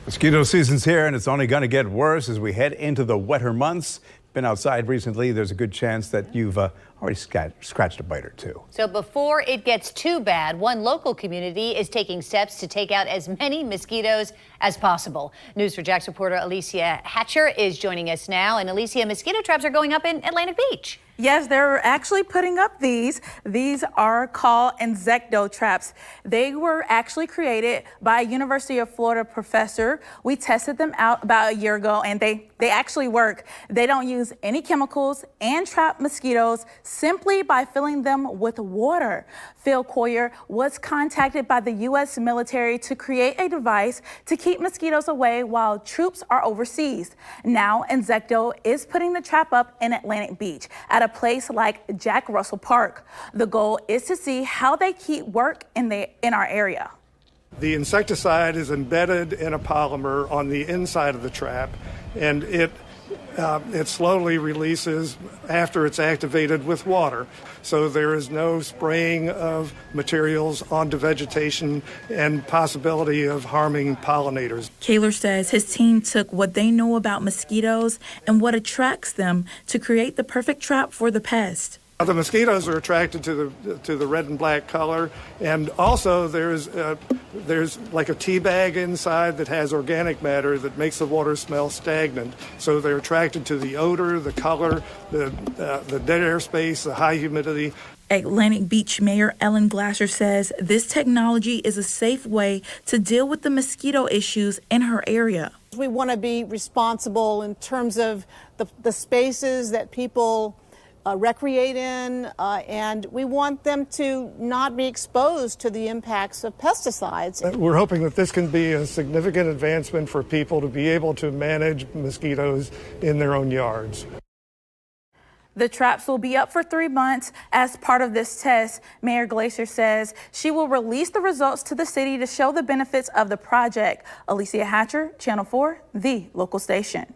Mosquito season's here, and it's only going to get worse as we head into the wetter months. Been outside recently, there's a good chance that you've already scratched a bite or two. So before it gets too bad, one local community is taking steps to take out as many mosquitoes as possible. News4Jax reporter Alicia Hatcher is joining us now. And Alicia, mosquito traps are going up in Atlantic Beach. Yes, they're actually putting up these. These are called Inzecto traps. They were actually created by a University of Florida professor. We tested them out about a year ago, and they actually work. They don't use any chemicals and trap mosquitoes simply by filling them with water. Phil Koehler was contacted by the U.S. military to create a device to keep mosquitoes away while troops are overseas. Now, Inzecto is putting the trap up in Atlantic Beach at a place like Jack Russell Park. The goal is to see how they keep work in our area. The insecticide is embedded in a polymer on the inside of the trap, and it slowly releases after it's activated with water. So there is no spraying of materials onto vegetation and possibility of harming pollinators. Koehler says his team took what they know about mosquitoes and what attracts them to create the perfect trap for the pest. The mosquitoes are attracted to the red and black color, and also there's like a tea bag inside that has organic matter that makes the water smell stagnant. So they're attracted to the odor, the color, the dead air space, the high humidity. Atlantic Beach Mayor Ellen Glasser says this technology is a safe way to deal with the mosquito issues in her area. We want to be responsible in terms of the spaces that people recreate in, and we want them to not be exposed to the impacts of pesticides. We're hoping that this can be a significant advancement for people to be able to manage mosquitoes in their own yards. The traps will be up for 3 months. As part of this test, Mayor Glacier says she will release the results to the city to show the benefits of the project. Alicia Hatcher, Channel 4, the local station.